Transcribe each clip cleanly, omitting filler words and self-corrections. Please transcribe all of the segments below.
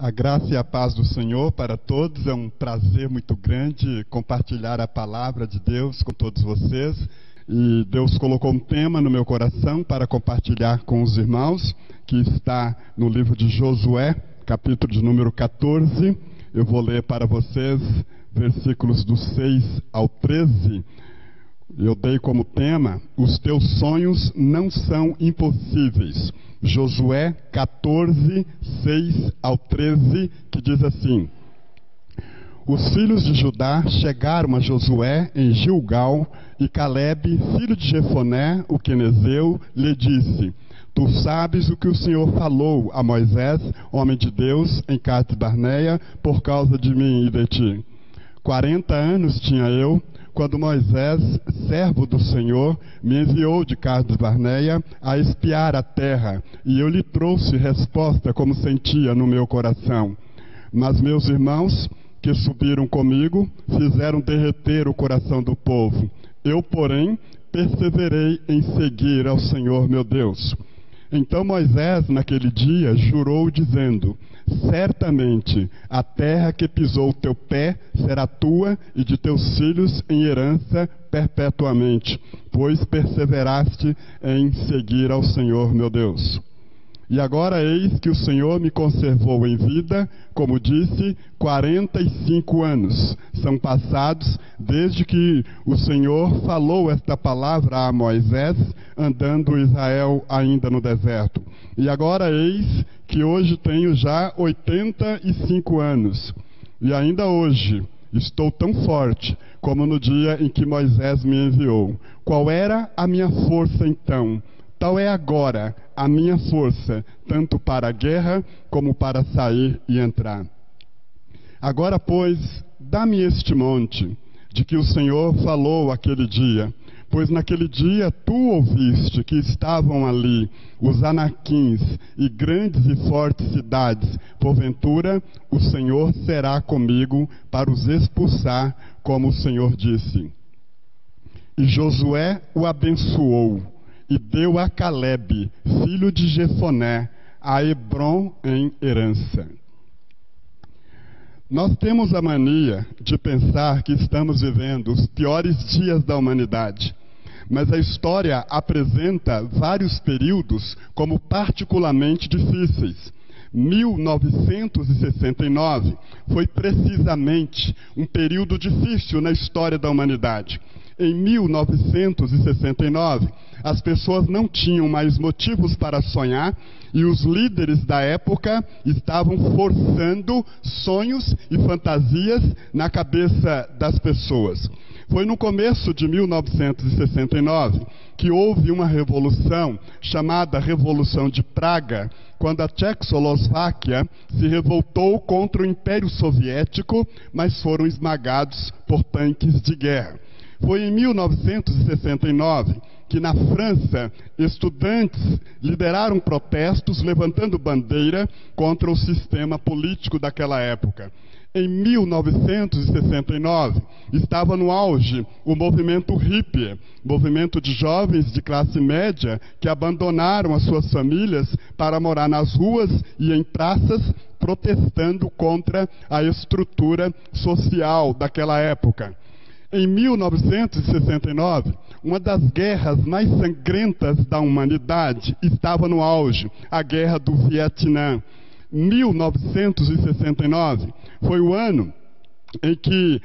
A graça e a paz do Senhor para todos. É um prazer muito grande compartilhar a palavra de Deus com todos vocês. E Deus colocou um tema no meu coração para compartilhar com os irmãos, que está no livro de Josué, capítulo de número 14. Eu vou ler para vocês versículos do 6 ao 13. Eu dei como tema: os teus sonhos não são impossíveis. Josué 14, 6 ao 13, que diz assim: os filhos de Judá chegaram a Josué em Gilgal, e Calebe, filho de Jefoné, o quenezeu, lhe disse: tu sabes o que o Senhor falou a Moisés, homem de Deus, em Cades Barneia, por causa de mim e de ti. 40 anos tinha eu, quando Moisés, servo do Senhor, me enviou de Cades Barneia a espiar a terra, e eu lhe trouxe resposta como sentia no meu coração. Mas meus irmãos, que subiram comigo, fizeram derreter o coração do povo. Eu, porém, perseverei em seguir ao Senhor meu Deus. Então Moisés, naquele dia, jurou, dizendo: certamente a terra que pisou o teu pé será tua e de teus filhos em herança perpetuamente, pois perseveraste em seguir ao Senhor meu Deus. E agora eis que o Senhor me conservou em vida, como disse, 45 anos são passados desde que o Senhor falou esta palavra a Moisés, andando Israel ainda no deserto. E agora eis que hoje tenho já 85 anos, e ainda hoje estou tão forte como no dia em que Moisés me enviou. Qual era a minha força então? Tal é agora a minha força, tanto para a guerra como para sair e entrar. Agora, pois, dá-me este monte, de que o Senhor falou aquele dia, pois naquele dia tu ouviste que estavam ali os anaquins e grandes e fortes cidades. Porventura, o Senhor será comigo para os expulsar, como o Senhor disse. E Josué o abençoou, e deu a Calebe, filho de Jefoné, a Hebrom em herança. Nós temos a mania de pensar que estamos vivendo os piores dias da humanidade, mas a história apresenta vários períodos como particularmente difíceis. 1969 foi precisamente um período difícil na história da humanidade. Em 1969, as pessoas não tinham mais motivos para sonhar e os líderes da época estavam forçando sonhos e fantasias na cabeça das pessoas. Foi no começo de 1969 que houve uma revolução chamada Revolução de Praga, quando a Tchecoslováquia se revoltou contra o Império Soviético, mas foram esmagados por tanques de guerra. Foi em 1969 que na França, estudantes lideraram protestos levantando bandeira contra o sistema político daquela época. Em 1969, estava no auge o movimento hippie, movimento de jovens de classe média que abandonaram as suas famílias para morar nas ruas e em praças, protestando contra a estrutura social daquela época. Em 1969, uma das guerras mais sangrentas da humanidade estava no auge, a Guerra do Vietnã. 1969 foi o ano em que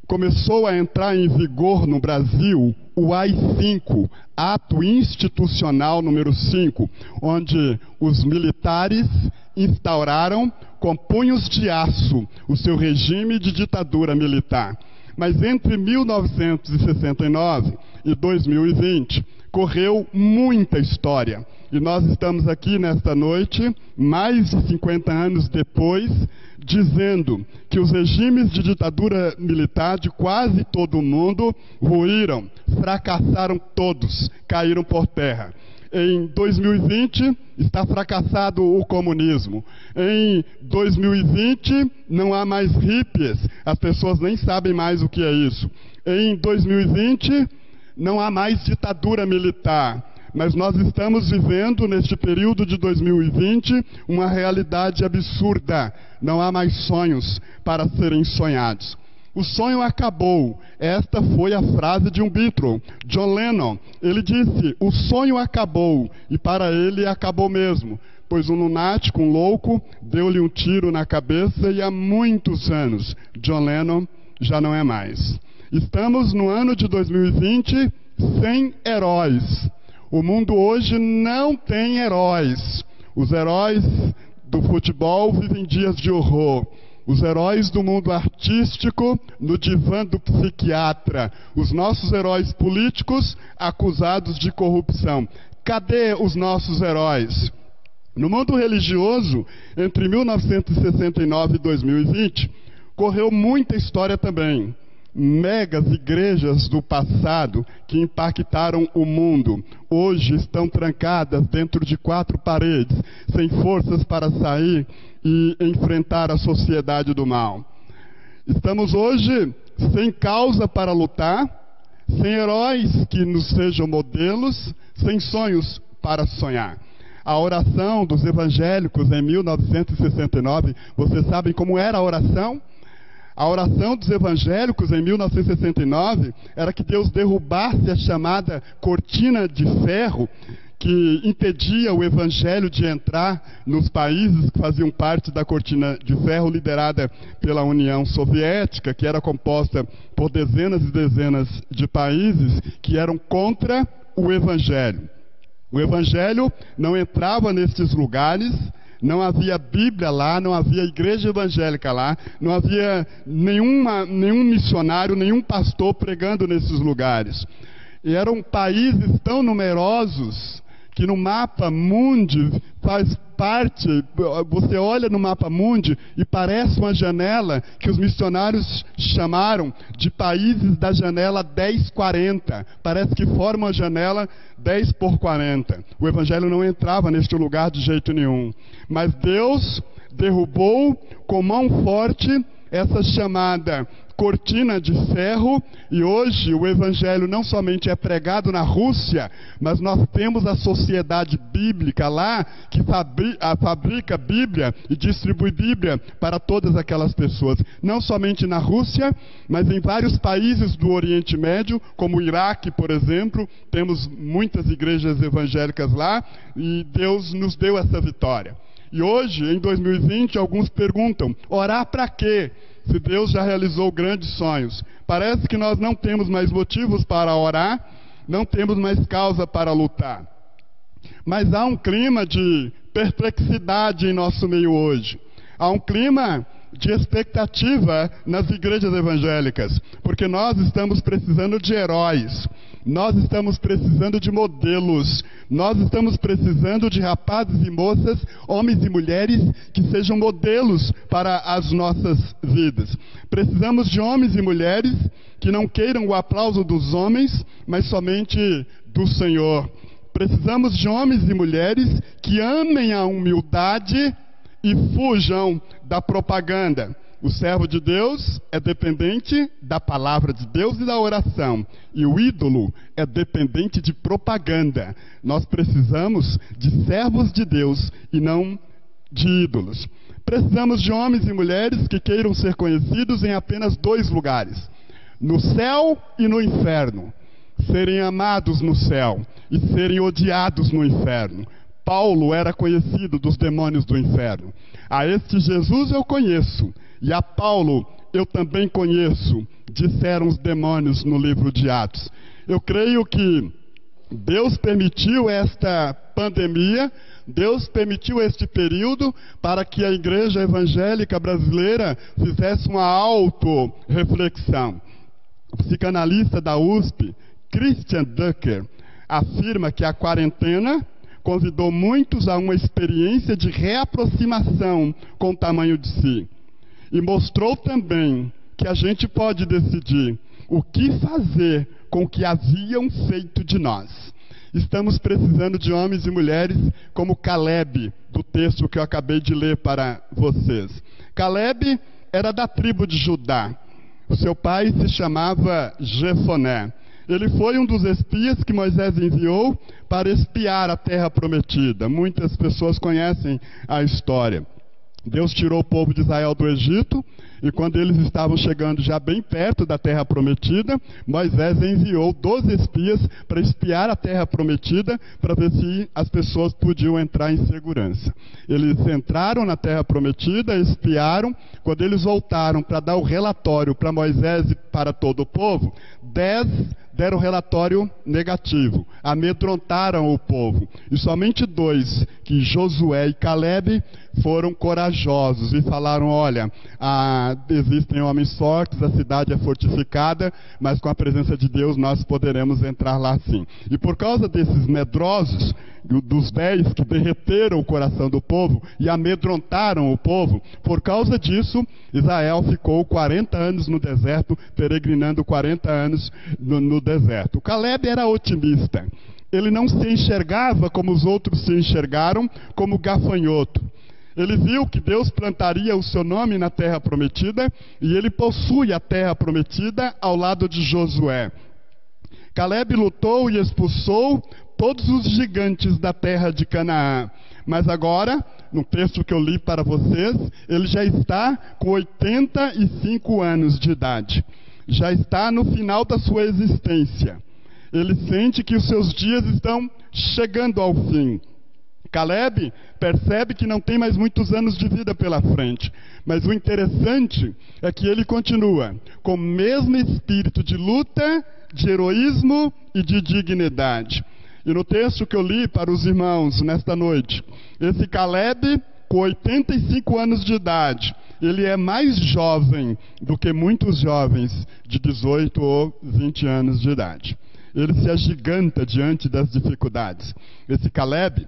começou a entrar em vigor no Brasil o AI-5, Ato Institucional número 5, onde os militares instauraram com punhos de aço o seu regime de ditadura militar. Mas entre 1969 e 2020, correu muita história. E nós estamos aqui nesta noite, mais de 50 anos depois, dizendo que os regimes de ditadura militar de quase todo o mundo ruíram, fracassaram todos, caíram por terra. Em 2020, está fracassado o comunismo. Em 2020, não há mais hippies, as pessoas nem sabem mais o que é isso. Em 2020, não há mais ditadura militar, mas nós estamos vivendo, neste período de 2020, uma realidade absurda. Não há mais sonhos para serem sonhados. O sonho acabou. Esta foi a frase de um Beatle, John Lennon. Ele disse: o sonho acabou, e para ele acabou mesmo, pois um lunático, um louco, deu-lhe um tiro na cabeça e há muitos anos John Lennon já não é mais. Estamos no ano de 2020 sem heróis. O mundo hoje não tem heróis. Os heróis do futebol vivem dias de horror. Os heróis do mundo artístico no divã do psiquiatra. Os nossos heróis políticos acusados de corrupção. Cadê os nossos heróis? No mundo religioso, entre 1969 e 2020, correu muita história também. Megas igrejas do passado que impactaram o mundo, hoje estão trancadas dentro de 4 paredes, sem forças para sair e enfrentar a sociedade do mal. Estamos hoje sem causa para lutar, sem heróis que nos sejam modelos, sem sonhos para sonhar. A oração dos evangélicos em 1969, vocês sabem como era a oração? A oração dos evangélicos em 1969 era que Deus derrubasse a chamada cortina de ferro que impedia o evangelho de entrar nos países que faziam parte da cortina de ferro liderada pela União Soviética, que era composta por dezenas e dezenas de países que eram contra o evangelho. O evangelho não entrava nestes lugares. Não havia Bíblia lá, não havia igreja evangélica lá, não havia nenhum missionário, nenhum pastor pregando nesses lugares. E eram países tão numerosos que no mapa mundi faz parte, você olha no mapa mundi e parece uma janela que os missionários chamaram de países da janela 1040. Parece que forma uma janela 10 por 40. O evangelho não entrava neste lugar de jeito nenhum. Mas Deus derrubou com mão forte essa chamada cortina de ferro, e hoje o evangelho não somente é pregado na Rússia, mas nós temos a sociedade bíblica lá que fabrica Bíblia e distribui Bíblia para todas aquelas pessoas, não somente na Rússia, mas em vários países do Oriente Médio, como o Iraque, por exemplo. Temos muitas igrejas evangélicas lá, e Deus nos deu essa vitória. E hoje, em 2020, alguns perguntam: orar para quê? Se Deus já realizou grandes sonhos. Parece que nós não temos mais motivos para orar, não temos mais causa para lutar. Mas há um clima de perplexidade em nosso meio hoje. Há um clima de expectativa nas igrejas evangélicas, porque nós estamos precisando de heróis. Nós estamos precisando de modelos. Nós estamos precisando de rapazes e moças, homens e mulheres que sejam modelos para as nossas vidas. Precisamos de homens e mulheres que não queiram o aplauso dos homens, mas somente do Senhor. Precisamos de homens e mulheres que amem a humildade e fujam da propaganda. O servo de Deus é dependente da palavra de Deus e da oração. E o ídolo é dependente de propaganda. Nós precisamos de servos de Deus e não de ídolos. Precisamos de homens e mulheres que queiram ser conhecidos em apenas 2 lugares: no céu e no inferno. Serem amados no céu e serem odiados no inferno. Paulo era conhecido dos demônios do inferno. A este Jesus eu conheço, e a Paulo eu também conheço, disseram os demônios no livro de Atos. Eu creio que Deus permitiu esta pandemia, Deus permitiu este período para que a igreja evangélica brasileira fizesse uma auto-reflexão. O psicanalista da USP, Christian Ducker, afirma que a quarentena convidou muitos a uma experiência de reaproximação com o tamanho de si. E mostrou também que a gente pode decidir o que fazer com o que haviam feito de nós. Estamos precisando de homens e mulheres como Caleb, do texto que eu acabei de ler para vocês. Caleb era da tribo de Judá. O seu pai se chamava Jefoné. Ele foi um dos espias que Moisés enviou para espiar a terra prometida. Muitas pessoas conhecem a história. Deus tirou o povo de Israel do Egito, e quando eles estavam chegando já bem perto da terra prometida, Moisés enviou 12 espias para espiar a terra prometida, para ver se as pessoas podiam entrar em segurança. Eles entraram na terra prometida, espiaram. Quando eles voltaram para dar o relatório para Moisés e para todo o povo, 10 deram relatório negativo, amedrontaram o povo. E somente 2, que Josué e Caleb, foram corajosos e falaram: olha, existem homens fortes, a cidade é fortificada, mas com a presença de Deus nós poderemos entrar lá sim. E por causa desses medrosos, dos 10 que derreteram o coração do povo e amedrontaram o povo, por causa disso, Israel ficou 40 anos no deserto, peregrinando 40 anos no deserto. O Caleb era otimista. Ele não se enxergava como os outros se enxergaram, como gafanhoto. Ele viu que Deus plantaria o seu nome na terra prometida, e ele possui a terra prometida ao lado de Josué. Caleb lutou e expulsou todos os gigantes da terra de Canaã. Mas agora, no texto que eu li para vocês, ele já está com 85 anos de idade. Já está no final da sua existência. Ele sente que os seus dias estão chegando ao fim. Caleb percebe que não tem mais muitos anos de vida pela frente. Mas o interessante é que ele continua com o mesmo espírito de luta, de heroísmo e de dignidade. E no texto que eu li para os irmãos nesta noite, esse Caleb, com 85 anos de idade, ele é mais jovem do que muitos jovens de 18 ou 20 anos de idade. Ele se agiganta diante das dificuldades. Esse Caleb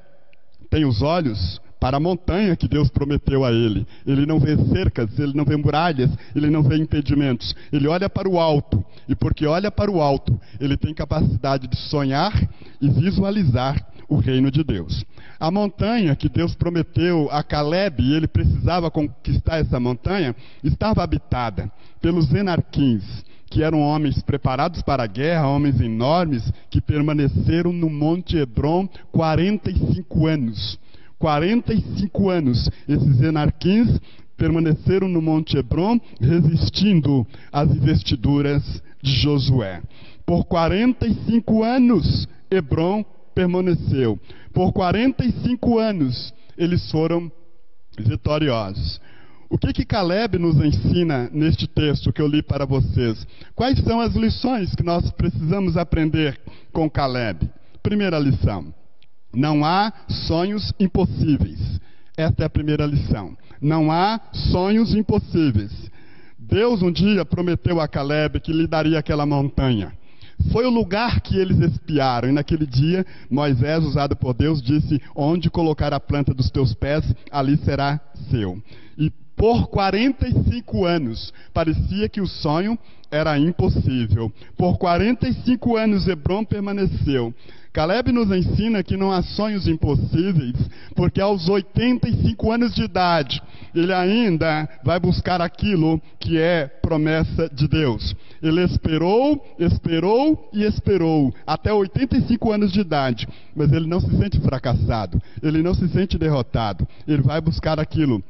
tem os olhos para a montanha que Deus prometeu a ele. Ele não vê cercas, ele não vê muralhas, ele não vê impedimentos. Ele olha para o alto, e porque olha para o alto, ele tem capacidade de sonhar e visualizar o reino de Deus. A montanha que Deus prometeu a Caleb, e ele precisava conquistar essa montanha, estava habitada pelos Enarquins, que eram homens preparados para a guerra, homens enormes, que permaneceram no Monte Hebron 45 anos. 45 anos, esses Enarquins permaneceram no Monte Hebron, resistindo às investiduras de Josué. Por 45 anos, Hebron permaneceu. Por 45 anos, eles foram vitoriosos. O que Caleb nos ensina neste texto que eu li para vocês? Quais são as lições que nós precisamos aprender com Caleb? Primeira lição: não há sonhos impossíveis. Esta é a primeira lição. Não há sonhos impossíveis. Deus um dia prometeu a Caleb que lhe daria aquela montanha. Foi o lugar que eles espiaram, e naquele dia Moisés, usado por Deus, disse: onde colocar a planta dos teus pés, ali será seu. E por 45 anos, parecia que o sonho era impossível. Por 45 anos, Hebron permaneceu. Caleb nos ensina que não há sonhos impossíveis, porque aos 85 anos de idade, ele ainda vai buscar aquilo que é promessa de Deus. Ele esperou, esperou e esperou, até 85 anos de idade, mas ele não se sente fracassado, ele não se sente derrotado, ele vai buscar aquilo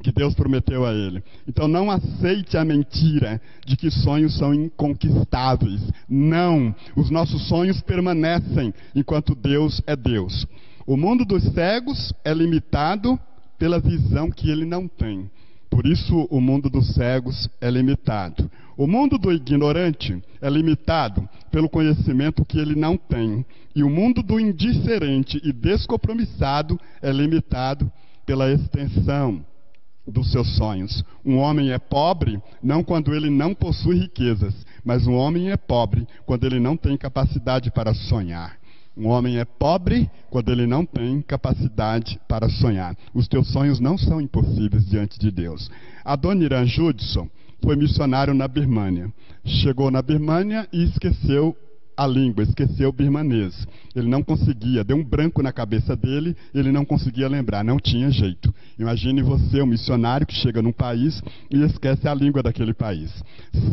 que Deus prometeu a ele. Então não aceite a mentira de que sonhos são inconquistáveis. Não, os nossos sonhos permanecem enquanto Deus é Deus. O mundo dos cegos é limitado pela visão que ele não tem. Por isso o mundo dos cegos é limitado. O mundo do ignorante é limitado pelo conhecimento que ele não tem. E o mundo do indiferente e descompromissado é limitado pela extensão dos seus sonhos. Um homem é pobre não quando ele não possui riquezas, mas um homem é pobre quando ele não tem capacidade para sonhar. Um homem é pobre quando ele não tem capacidade para sonhar. Os teus sonhos não são impossíveis diante de Deus. Adoniran Judson foi missionário na Birmânia. Chegou na Birmânia e esqueceu a língua, esqueceu o birmanês. Ele não conseguia, deu um branco na cabeça dele, ele não conseguia lembrar, não tinha jeito. Imagine você, um missionário que chega num país e esquece a língua daquele país.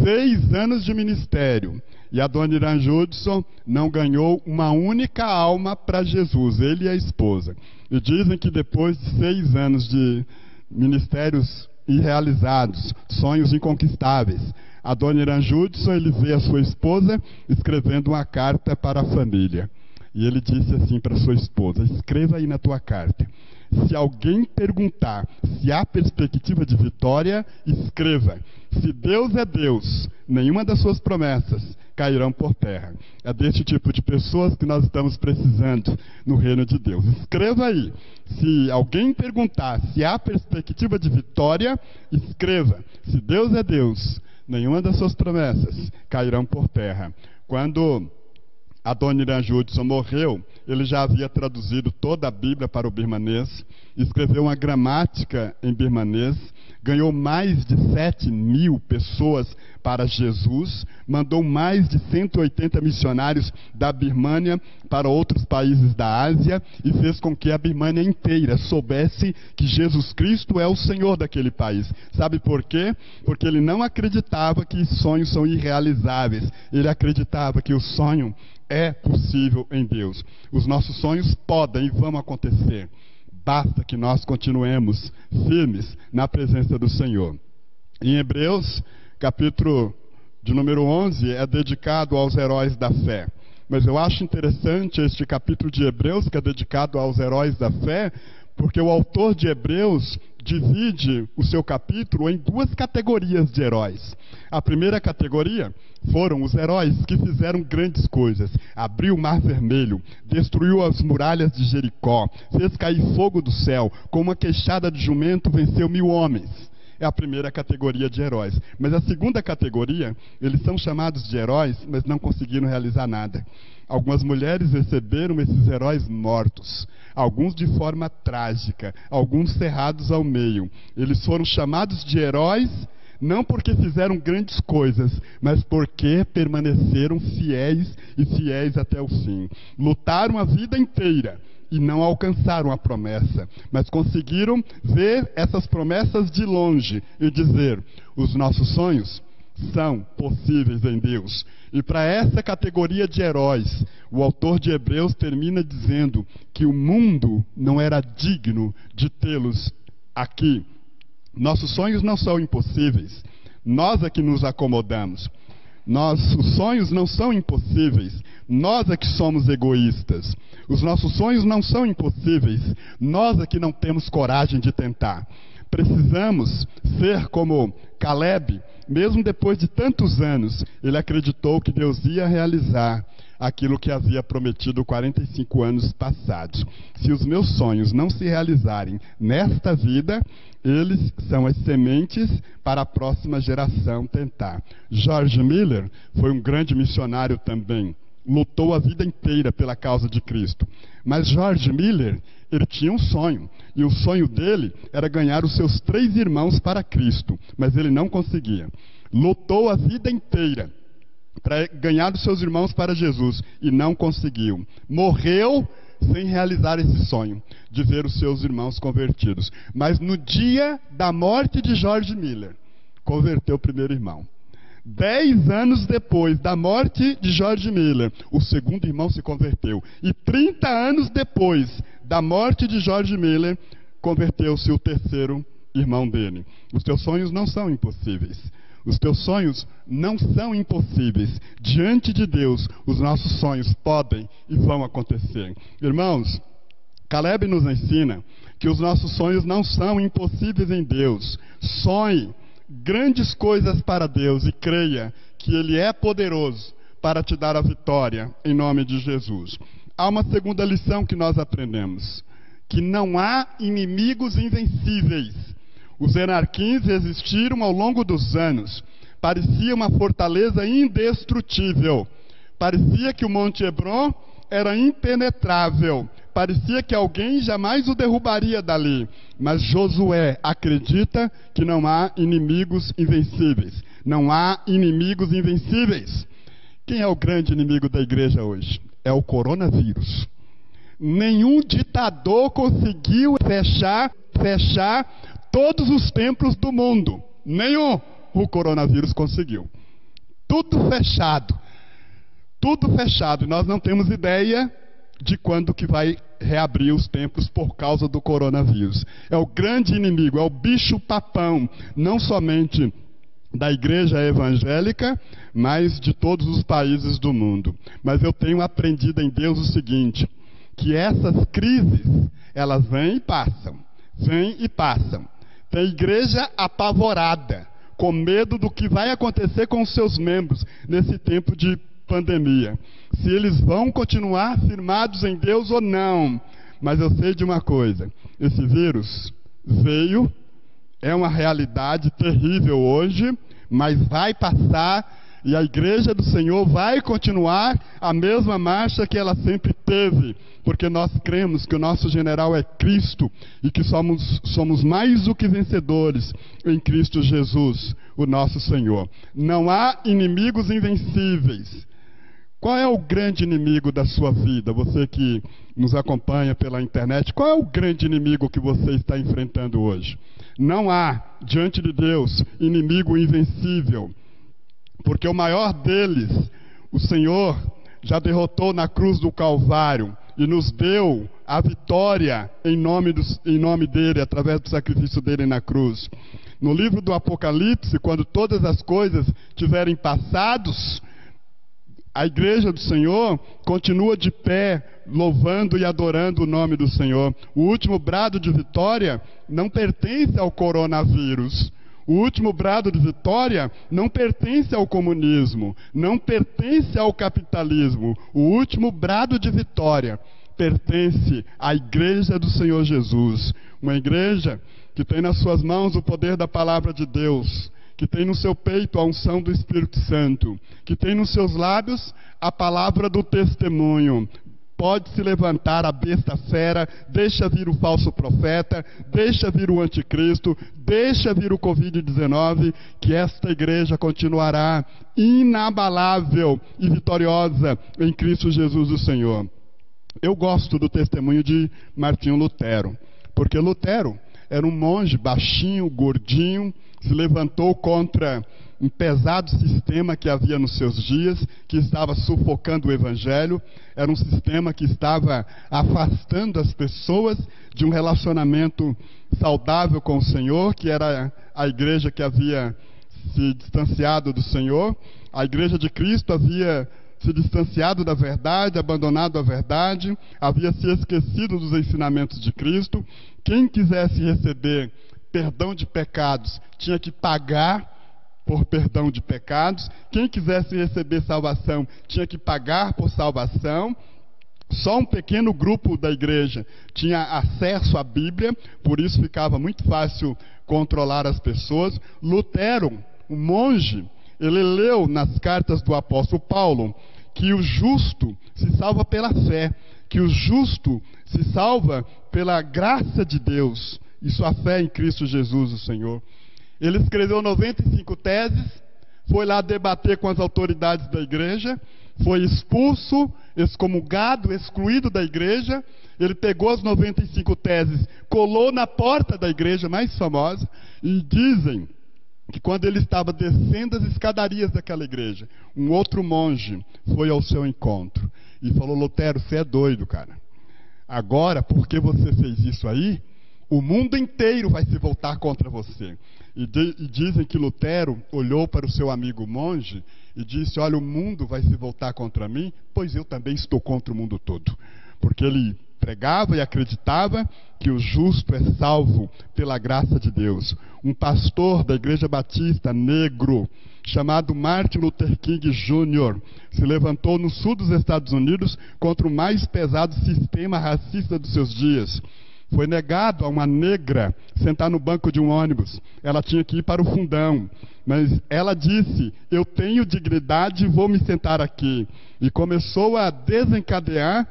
6 anos de ministério, E Adoniran Judson não ganhou uma única alma para Jesus, ele e a esposa. E dizem que depois de 6 anos de ministérios irrealizados, sonhos inconquistáveis, Adoniran Judson, ele vê a sua esposa escrevendo uma carta para a família. E ele disse assim para sua esposa: escreva aí na tua carta: se alguém perguntar se há perspectiva de vitória, escreva: se Deus é Deus, nenhuma das suas promessas cairão por terra. É desse tipo de pessoas que nós estamos precisando no reino de Deus. Escreva aí: se alguém perguntar se há perspectiva de vitória, escreva: se Deus é Deus, nenhuma das suas promessas cairão por terra. Quando Adoniran Judson morreu, ele já havia traduzido toda a Bíblia para o birmanês, escreveu uma gramática em birmanês, ganhou mais de 7.000 pessoas para Jesus, mandou mais de 180 missionários da Birmânia para outros países da Ásia e fez com que a Birmânia inteira soubesse que Jesus Cristo é o Senhor daquele país. Sabe por quê? Porque ele não acreditava que sonhos são irrealizáveis, ele acreditava que o sonho é possível em Deus. Os nossos sonhos podem e vão acontecer. Basta que nós continuemos firmes na presença do Senhor. Em Hebreus, capítulo de número 11, é dedicado aos heróis da fé. Mas eu acho interessante este capítulo de Hebreus, que é dedicado aos heróis da fé, porque o autor de Hebreus divide o seu capítulo em 2 categorias de heróis. A primeira categoria foram os heróis que fizeram grandes coisas. Abriu o Mar Vermelho, destruiu as muralhas de Jericó, fez cair fogo do céu, com uma queixada de jumento venceu 1000 homens. É a primeira categoria de heróis. Mas a segunda categoria, eles são chamados de heróis, mas não conseguiram realizar nada. Algumas mulheres receberam esses heróis mortos, alguns de forma trágica, alguns cerrados ao meio. Eles foram chamados de heróis não porque fizeram grandes coisas, mas porque permaneceram fiéis e fiéis até o fim. Lutaram a vida inteira e não alcançaram a promessa, mas conseguiram ver essas promessas de longe e dizer: os nossos sonhos são possíveis em Deus. E para essa categoria de heróis, o autor de Hebreus termina dizendo que o mundo não era digno de tê-los aqui. Nossos sonhos não são impossíveis, nós é que nos acomodamos. Os sonhos não são impossíveis, nós é que somos egoístas. Os nossos sonhos não são impossíveis, nós é que não temos coragem de tentar. Precisamos ser como Caleb. Mesmo depois de tantos anos, ele acreditou que Deus ia realizar aquilo que havia prometido 45 anos passados. Se os meus sonhos não se realizarem nesta vida, eles são as sementes para a próxima geração tentar. George Miller foi um grande missionário também. Lutou a vida inteira pela causa de Cristo. Mas George Miller, ele tinha um sonho. E o sonho dele era ganhar os seus 3 irmãos para Cristo. Mas ele não conseguia. Lutou a vida inteira para ganhar os seus irmãos para Jesus. E não conseguiu. Morreu sem realizar esse sonho de ver os seus irmãos convertidos. Mas no dia da morte de George Miller, converteu o primeiro irmão. 10 anos depois da morte de George Miller, o segundo irmão se converteu. E 30 anos depois da morte de George Miller, converteu-se o terceiro irmão dele. Os teus sonhos não são impossíveis. Os teus sonhos não são impossíveis. Diante de Deus, os nossos sonhos podem e vão acontecer. Irmãos, Caleb nos ensina que os nossos sonhos não são impossíveis em Deus. Sonhe grandes coisas para Deus e creia que Ele é poderoso para te dar a vitória em nome de Jesus. Há uma segunda lição que nós aprendemos: que não há inimigos invencíveis. Os Enarquins resistiram ao longo dos anos. Parecia uma fortaleza indestrutível. Parecia que o Monte Hebron era impenetrável. Parecia que alguém jamais o derrubaria dali. Mas Josué acredita que não há inimigos invencíveis. Não há inimigos invencíveis. Quem é o grande inimigo da igreja hoje? É o coronavírus. Nenhum ditador conseguiu fechar todos os templos do mundo. Nenhum. O coronavírus conseguiu. Tudo fechado. Tudo fechado, e nós não temos ideia de quando que vai reabrir os templos por causa do coronavírus. É o grande inimigo, é o bicho-papão, não somente da igreja evangélica, mas de todos os países do mundo. Mas eu tenho aprendido em Deus o seguinte, que essas crises, elas vêm e passam, vêm e passam. Tem igreja apavorada, com medo do que vai acontecer com os seus membros nesse tempo de pandemia. Se eles vão continuar firmados em Deus ou não. Mas eu sei de uma coisa, esse vírus veio, é uma realidade terrível hoje, mas vai passar e a igreja do Senhor vai continuar a mesma marcha que ela sempre teve, porque nós cremos que o nosso general é Cristo e que somos mais do que vencedores em Cristo Jesus, o nosso Senhor. Não há inimigos invencíveis. Qual é o grande inimigo da sua vida? Você que nos acompanha pela internet, qual é o grande inimigo que você está enfrentando hoje? Não há, diante de Deus, inimigo invencível, porque o maior deles, o Senhor, já derrotou na cruz do Calvário e nos deu a vitória em nome dele, através do sacrifício dele na cruz. No livro do Apocalipse, quando todas as coisas tiverem passados, a igreja do Senhor continua de pé, louvando e adorando o nome do Senhor. O último brado de vitória não pertence ao coronavírus. O último brado de vitória não pertence ao comunismo, não pertence ao capitalismo. O último brado de vitória pertence à igreja do Senhor Jesus. Uma igreja que tem nas suas mãos o poder da palavra de Deus, que tem no seu peito a unção do Espírito Santo, que tem nos seus lábios a palavra do testemunho. Pode se levantar a besta fera, deixa vir o falso profeta, deixa vir o anticristo, deixa vir o Covid-19, que esta igreja continuará inabalável e vitoriosa em Cristo Jesus o Senhor. Eu gosto do testemunho de Martinho Lutero, porque Lutero era um monge baixinho, gordinho, se levantou contra um pesado sistema que havia nos seus dias, que estava sufocando o evangelho. Era um sistema que estava afastando as pessoas de um relacionamento saudável com o Senhor, que era a igreja que havia se distanciado do Senhor. A igreja de Cristo havia se distanciado da verdade, abandonado a verdade, havia se esquecido dos ensinamentos de Cristo. Quem quisesse receber perdão de pecados tinha que pagar por perdão de pecados. Quem quisesse receber salvação tinha que pagar por salvação. Só um pequeno grupo da igreja tinha acesso à Bíblia, por isso ficava muito fácil controlar as pessoas. Lutero, um monge, ele leu nas cartas do apóstolo Paulo que o justo se salva pela fé, que o justo se salva pela graça de Deus e sua fé em Cristo Jesus, o Senhor. Ele escreveu 95 teses, foi lá debater com as autoridades da igreja, foi expulso, excomungado, excluído da igreja. Ele pegou as 95 teses, colou na porta da igreja mais famosa, e dizem que quando ele estava descendo as escadarias daquela igreja, um outro monge foi ao seu encontro e falou: Lutero, você é doido, cara. Agora, porque você fez isso aí, o mundo inteiro vai se voltar contra você. E dizem que Lutero olhou para o seu amigo monge e disse: olha, o mundo vai se voltar contra mim, pois eu também estou contra o mundo todo. Porque ele pregava e acreditava que o justo é salvo pela graça de Deus. Um pastor da Igreja Batista negro, chamado Martin Luther King Jr., se levantou no sul dos Estados Unidos contra o mais pesado sistema racista dos seus dias. Foi negado a uma negra sentar no banco de um ônibus. Ela tinha que ir para o fundão. Mas ela disse: eu tenho dignidade e vou me sentar aqui. E começou a desencadear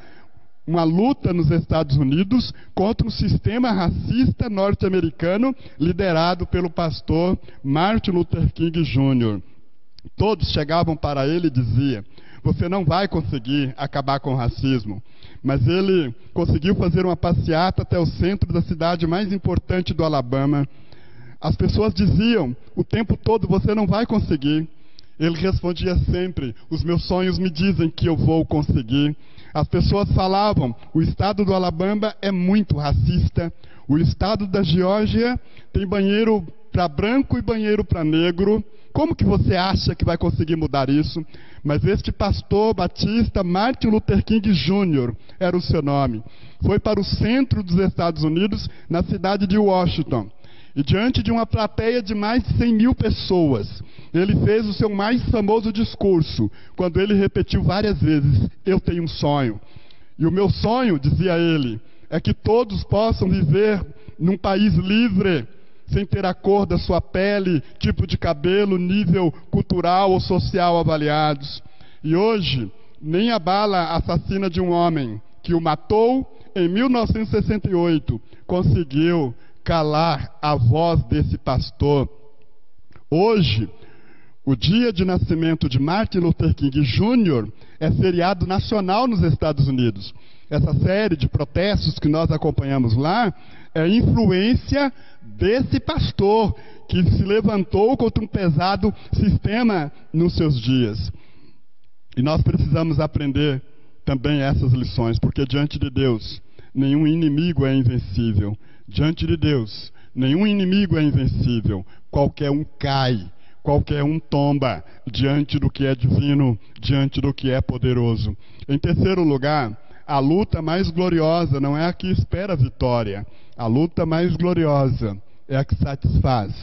uma luta nos Estados Unidos contra o sistema racista norte-americano, liderado pelo pastor Martin Luther King Jr. Todos chegavam para ele e diziam: você não vai conseguir acabar com o racismo. Mas ele conseguiu fazer uma passeata até o centro da cidade mais importante do Alabama. As pessoas diziam o tempo todo: você não vai conseguir. Ele respondia sempre: os meus sonhos me dizem que eu vou conseguir. As pessoas falavam: o estado do Alabama é muito racista, o estado da Geórgia tem banheiro para branco e banheiro para negro. Como que você acha que vai conseguir mudar isso? Mas este pastor batista, Martin Luther King Jr., era o seu nome. Foi para o centro dos Estados Unidos, na cidade de Washington. E diante de uma plateia de mais de 100 mil pessoas, ele fez o seu mais famoso discurso, quando ele repetiu várias vezes: eu tenho um sonho. E o meu sonho, dizia ele, é que todos possam viver num país livre, sem ter a cor da sua pele, tipo de cabelo, nível cultural ou social avaliados. E hoje, nem a bala assassina de um homem que o matou em 1968 conseguiu calar a voz desse pastor. Hoje, o dia de nascimento de Martin Luther King Jr. é feriado nacional nos Estados Unidos. Essa série de protestos que nós acompanhamos lá é influência desse pastor que se levantou contra um pesado sistema nos seus dias. E nós precisamos aprender também essas lições, porque diante de Deus, nenhum inimigo é invencível. Diante de Deus, nenhum inimigo é invencível. Qualquer um cai, qualquer um tomba diante do que é divino, diante do que é poderoso. Em terceiro lugar, a luta mais gloriosa não é a que espera a vitória. A luta mais gloriosa é a que satisfaz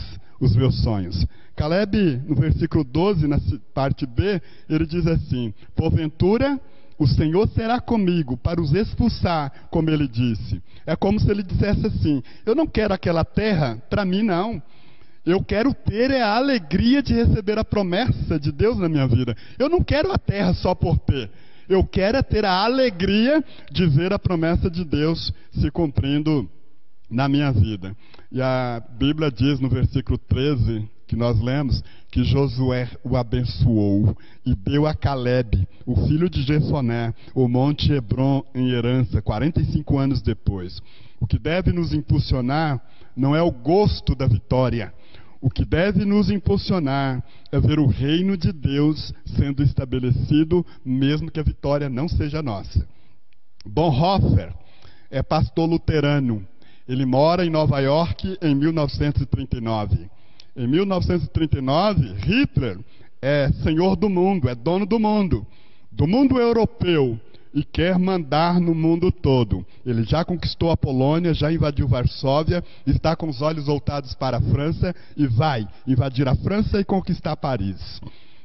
os meus sonhos. Caleb, no versículo 12, na parte B, ele diz assim: porventura o Senhor será comigo para os expulsar, como ele disse. É como se ele dissesse assim: eu não quero aquela terra para mim, não. Eu quero ter a alegria de receber a promessa de Deus na minha vida. Eu não quero a terra só por ter. Eu quero ter a alegria de ver a promessa de Deus se cumprindo na minha vida. E a Bíblia diz no versículo 13, que nós lemos, que Josué o abençoou e deu a Caleb, o filho de Jefoné, o monte Hebron em herança, 45 anos depois. O que deve nos impulsionar não é o gosto da vitória. O que deve nos impulsionar é ver o reino de Deus sendo estabelecido, mesmo que a vitória não seja nossa. Bonhoeffer é pastor luterano. Ele mora em Nova York em 1939. Em 1939, Hitler é senhor do mundo, é dono do mundo europeu, e quer mandar no mundo todo. Ele já conquistou a Polônia, já invadiu Varsóvia, está com os olhos voltados para a França e vai invadir a França e conquistar Paris.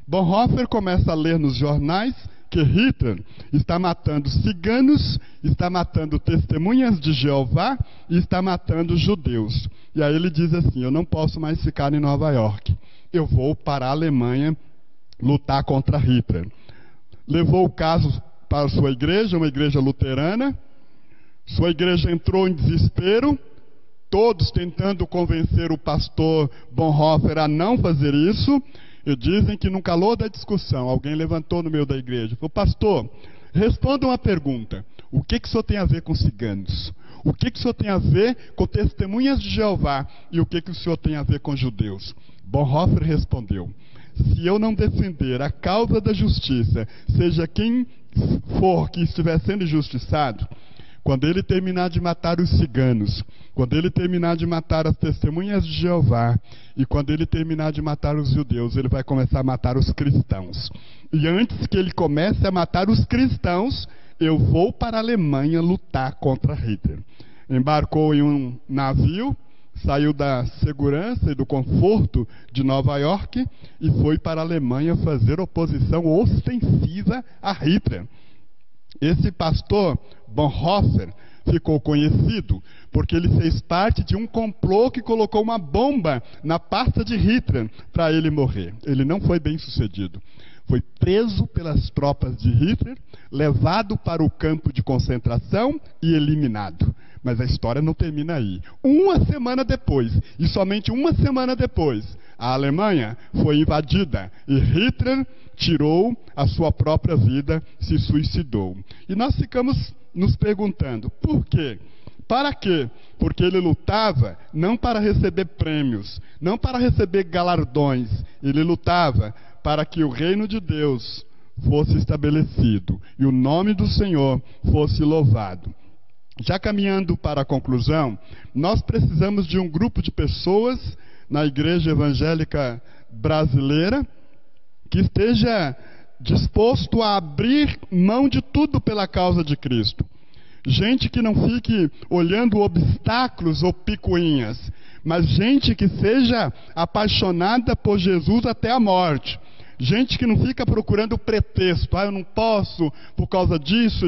Bonhoeffer começa a ler nos jornais que Hitler está matando ciganos, está matando testemunhas de Jeová e está matando judeus. E aí ele diz assim: eu não posso mais ficar em Nova York, eu vou para a Alemanha lutar contra Hitler. Levou o caso para sua igreja, uma igreja luterana. Sua igreja entrou em desespero, todos tentando convencer o pastor Bonhoeffer a não fazer isso. E dizem que no calor da discussão, alguém levantou no meio da igreja e falou: pastor, responda uma pergunta. O que o senhor tem a ver com ciganos? O que o senhor tem a ver com testemunhas de Jeová? E o que o senhor tem a ver com judeus? Bonhoeffer respondeu: se eu não defender a causa da justiça, seja quem for que estiver sendo injustiçado, quando ele terminar de matar os ciganos, quando ele terminar de matar as testemunhas de Jeová, e quando ele terminar de matar os judeus, ele vai começar a matar os cristãos. E antes que ele comece a matar os cristãos, eu vou para a Alemanha lutar contra Hitler. Embarcou em um navio, saiu da segurança e do conforto de Nova York e foi para a Alemanha fazer oposição ostensiva a Hitler. Esse pastor Bonhoeffer ficou conhecido porque ele fez parte de um complô que colocou uma bomba na pasta de Hitler para ele morrer. Ele não foi bem sucedido. Foi preso pelas tropas de Hitler, levado para o campo de concentração e eliminado. Mas a história não termina aí. Uma semana depois, e somente uma semana depois, a Alemanha foi invadida e Hitler tirou a sua própria vida, se suicidou. E nós ficamos nos perguntando: por quê? Para quê? Porque ele lutava não para receber prêmios, não para receber galardões. Ele lutava para que o reino de Deus fosse estabelecido e o nome do Senhor fosse louvado. Já caminhando para a conclusão, nós precisamos de um grupo de pessoas na igreja evangélica brasileira que esteja disposto a abrir mão de tudo pela causa de Cristo. Gente que não fique olhando obstáculos ou picuinhas, mas gente que seja apaixonada por Jesus até a morte. Gente que não fica procurando pretexto, eu não posso por causa disso.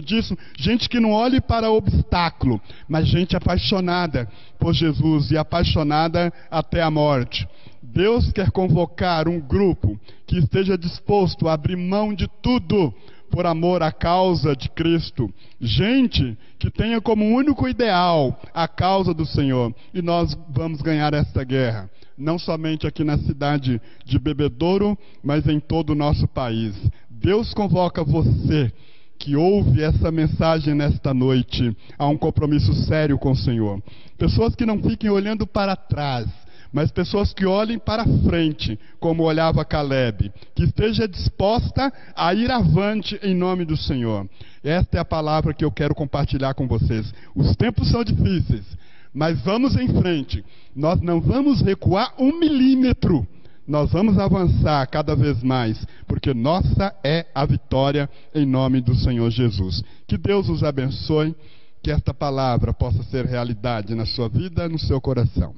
Gente que não olhe para obstáculo, mas gente apaixonada por Jesus e apaixonada até a morte. Deus quer convocar um grupo que esteja disposto a abrir mão de tudo por amor à causa de Cristo. Gente que tenha como único ideal a causa do Senhor. E nós vamos ganhar esta guerra. Não somente aqui na cidade de Bebedouro, mas em todo o nosso país. Deus convoca você que ouve essa mensagem nesta noite a um compromisso sério com o Senhor. Pessoas que não fiquem olhando para trás, mas pessoas que olhem para frente, como olhava Caleb, que esteja disposta a ir avante em nome do Senhor. Esta é a palavra que eu quero compartilhar com vocês. Os tempos são difíceis, mas vamos em frente. Nós não vamos recuar 1 milímetro. Nós vamos avançar cada vez mais, porque nossa é a vitória em nome do Senhor Jesus. Que Deus os abençoe, que esta palavra possa ser realidade na sua vida, no seu coração.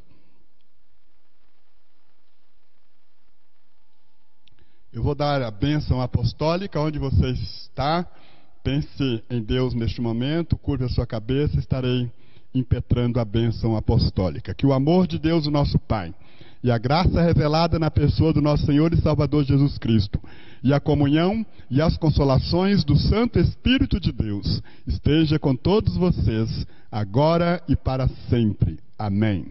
Eu vou dar a bênção apostólica onde você está. Pense em Deus neste momento, curve a sua cabeça, estarei impetrando a bênção apostólica. Que o amor de Deus, o nosso Pai, e a graça revelada na pessoa do nosso Senhor e Salvador Jesus Cristo, e a comunhão e as consolações do Santo Espírito de Deus, esteja com todos vocês, agora e para sempre. Amém.